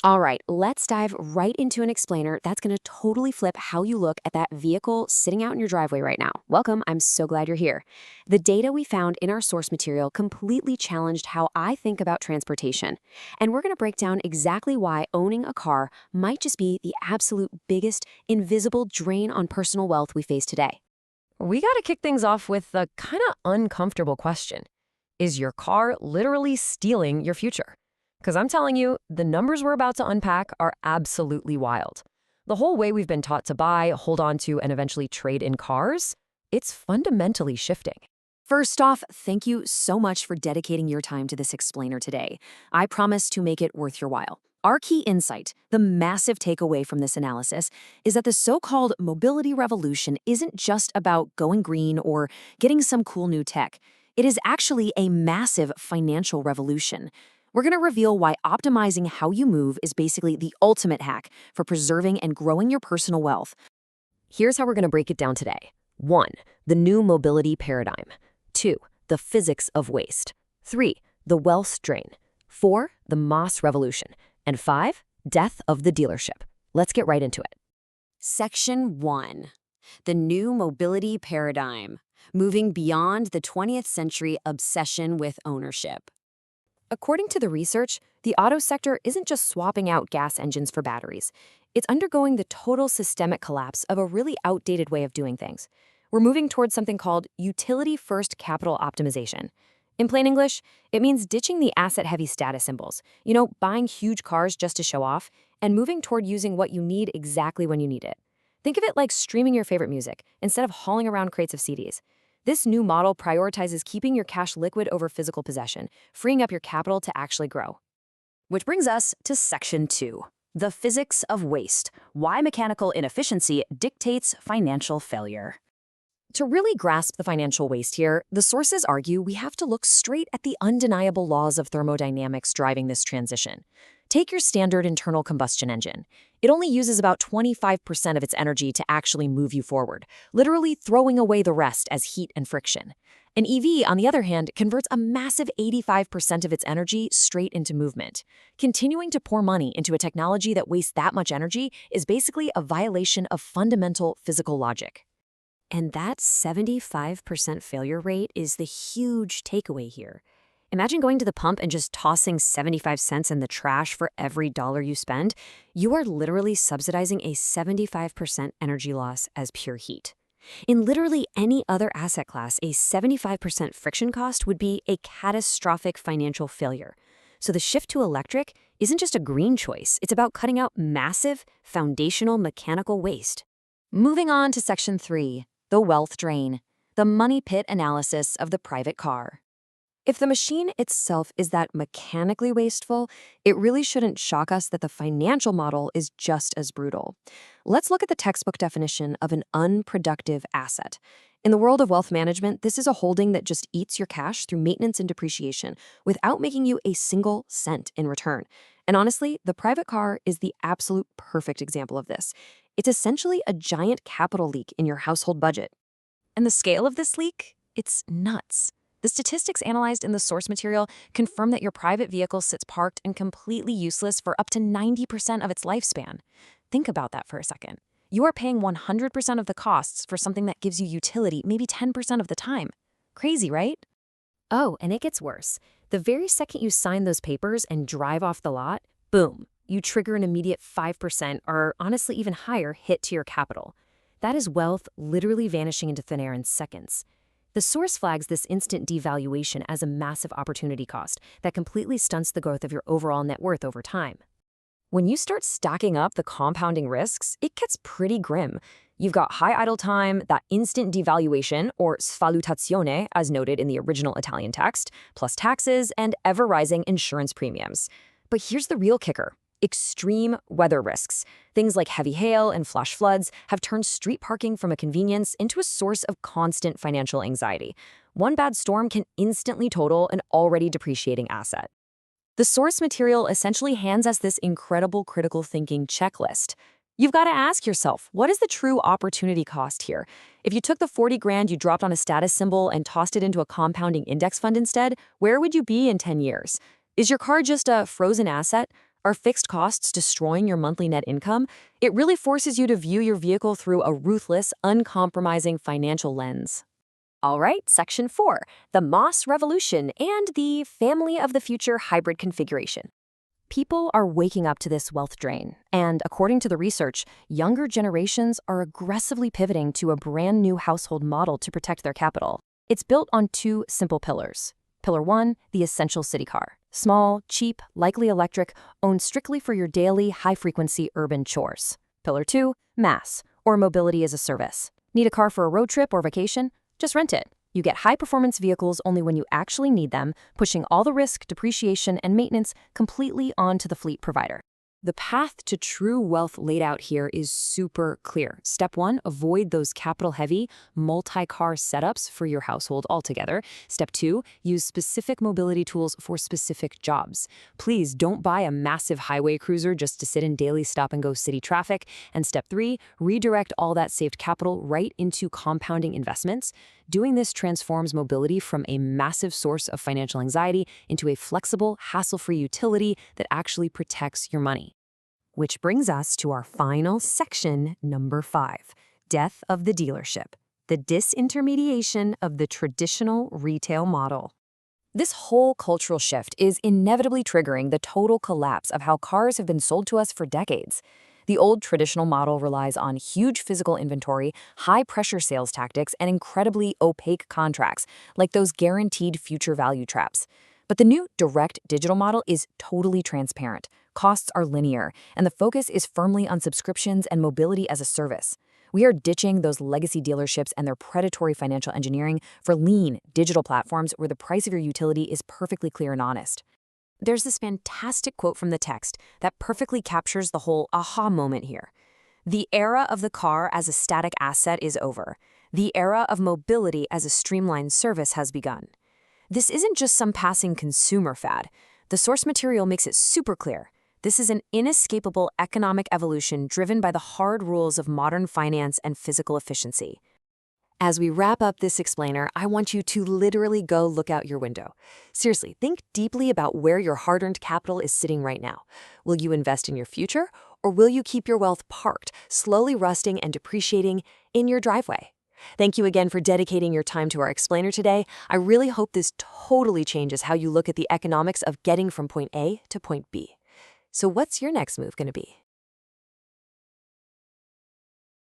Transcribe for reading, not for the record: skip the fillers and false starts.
All right, let's dive right into an explainer that's going to totally flip how you look at that vehicle sitting out in your driveway right now. Welcome, I'm so glad you're here. The data we found in our source material completely challenged how I think about transportation. And we're going to break down exactly why owning a car might just be the absolute biggest invisible drain on personal wealth we face today. We got to kick things off with a kind of uncomfortable question. Is your car literally stealing your future? Because I'm telling you, the numbers we're about to unpack are absolutely wild. The whole way we've been taught to buy, hold on to, and eventually trade in cars, it's fundamentally shifting. First off, thank you so much for dedicating your time to this explainer today. I promise to make it worth your while. Our key insight, the massive takeaway from this analysis, is that the so-called mobility revolution isn't just about going green or getting some cool new tech. It is actually a massive financial revolution. We're going to reveal why optimizing how you move is basically the ultimate hack for preserving and growing your personal wealth. Here's how we're going to break it down today. 1. The new mobility paradigm. 2. The physics of waste. 3. The wealth drain. 4. The Moss revolution. And 5. Death of the dealership. Let's get right into it. Section 1. The new mobility paradigm. Moving beyond the 20th century obsession with ownership. According to the research, the auto sector isn't just swapping out gas engines for batteries. It's undergoing the total systemic collapse of a really outdated way of doing things. We're moving towards something called utility-first capital optimization. In plain English, it means ditching the asset-heavy status symbols, buying huge cars just to show off, and moving toward using what you need exactly when you need it. Think of it like streaming your favorite music, instead of hauling around crates of CDs. This new model prioritizes keeping your cash liquid over physical possession, freeing up your capital to actually grow. Which brings us to Section 2, the physics of waste, why mechanical inefficiency dictates financial failure. To really grasp the financial waste here, the sources argue we have to look straight at the undeniable laws of thermodynamics driving this transition. Take your standard internal combustion engine. It only uses about 25% of its energy to actually move you forward, literally throwing away the rest as heat and friction. An EV, on the other hand, converts a massive 85% of its energy straight into movement. Continuing to pour money into a technology that wastes that much energy is basically a violation of fundamental physical logic. And that 75% failure rate is the huge takeaway here. Imagine going to the pump and just tossing 75 cents in the trash for every dollar you spend. You are literally subsidizing a 75% energy loss as pure heat. In literally any other asset class, a 75% friction cost would be a catastrophic financial failure. So the shift to electric isn't just a green choice. It's about cutting out massive, foundational mechanical waste. Moving on to Section 3, the wealth drain, the money pit analysis of the private car. If the machine itself is that mechanically wasteful, it really shouldn't shock us that the financial model is just as brutal. Let's look at the textbook definition of an unproductive asset. In the world of wealth management, this is a holding that just eats your cash through maintenance and depreciation without making you a single cent in return. And honestly, the private car is the absolute perfect example of this. It's essentially a giant capital leak in your household budget. And the scale of this leak? It's nuts. The statistics analyzed in the source material confirm that your private vehicle sits parked and completely useless for up to 90% of its lifespan. Think about that for a second. You are paying 100% of the costs for something that gives you utility maybe 10% of the time. Crazy, right? Oh, and it gets worse. The very second you sign those papers and drive off the lot, boom, you trigger an immediate 5% or honestly even higher hit to your capital. That is wealth literally vanishing into thin air in seconds. The source flags this instant devaluation as a massive opportunity cost that completely stunts the growth of your overall net worth over time. When you start stacking up the compounding risks, it gets pretty grim. You've got high idle time, that instant devaluation, or svalutazione, as noted in the original Italian text, plus taxes and ever-rising insurance premiums. But here's the real kicker. Extreme weather risks. Things like heavy hail and flash floods have turned street parking from a convenience into a source of constant financial anxiety. One bad storm can instantly total an already depreciating asset. The source material essentially hands us this incredible critical thinking checklist. You've got to ask yourself, what is the true opportunity cost here? If you took the 40 grand you dropped on a status symbol and tossed it into a compounding index fund instead, where would you be in 10 years? Is your car just a frozen asset, Are fixed costs destroying your monthly net income? It really forces you to view your vehicle through a ruthless, uncompromising financial lens. All right, Section 4, the Moss Revolution and the Family of the Future hybrid configuration. People are waking up to this wealth drain, and according to the research, younger generations are aggressively pivoting to a brand new household model to protect their capital. It's built on two simple pillars. Pillar 1, the essential city car. Small, cheap, likely electric, owned strictly for your daily, high-frequency urban chores. Pillar 2, mass, or mobility as a service. Need a car for a road trip or vacation? Just rent it. You get high-performance vehicles only when you actually need them, pushing all the risk, depreciation, and maintenance completely onto the fleet provider. The path to true wealth laid out here is super clear. Step 1, avoid those capital-heavy, multi-car setups for your household altogether. Step 2, use specific mobility tools for specific jobs. Please don't buy a massive highway cruiser just to sit in daily stop-and-go city traffic. And step 3, redirect all that saved capital right into compounding investments. Doing this transforms mobility from a massive source of financial anxiety into a flexible, hassle-free utility that actually protects your money. Which brings us to our final section, number 5, death of the dealership, the disintermediation of the traditional retail model. This whole cultural shift is inevitably triggering the total collapse of how cars have been sold to us for decades. The old traditional model relies on huge physical inventory, high-pressure sales tactics, and incredibly opaque contracts, like those guaranteed future value traps. But the new direct digital model is totally transparent. Costs are linear, and the focus is firmly on subscriptions and mobility as a service. We are ditching those legacy dealerships and their predatory financial engineering for lean, digital platforms where the price of your utility is perfectly clear and honest. There's this fantastic quote from the text that perfectly captures the whole aha moment here. The era of the car as a static asset is over. The era of mobility as a streamlined service has begun. This isn't just some passing consumer fad. The source material makes it super clear. This is an inescapable economic evolution driven by the hard rules of modern finance and physical efficiency. As we wrap up this explainer, I want you to literally go look out your window. Seriously, think deeply about where your hard-earned capital is sitting right now. Will you invest in your future, or will you keep your wealth parked, slowly rusting and depreciating in your driveway? Thank you again for dedicating your time to our explainer today. I really hope this totally changes how you look at the economics of getting from point A to point B. So what's your next move going to be?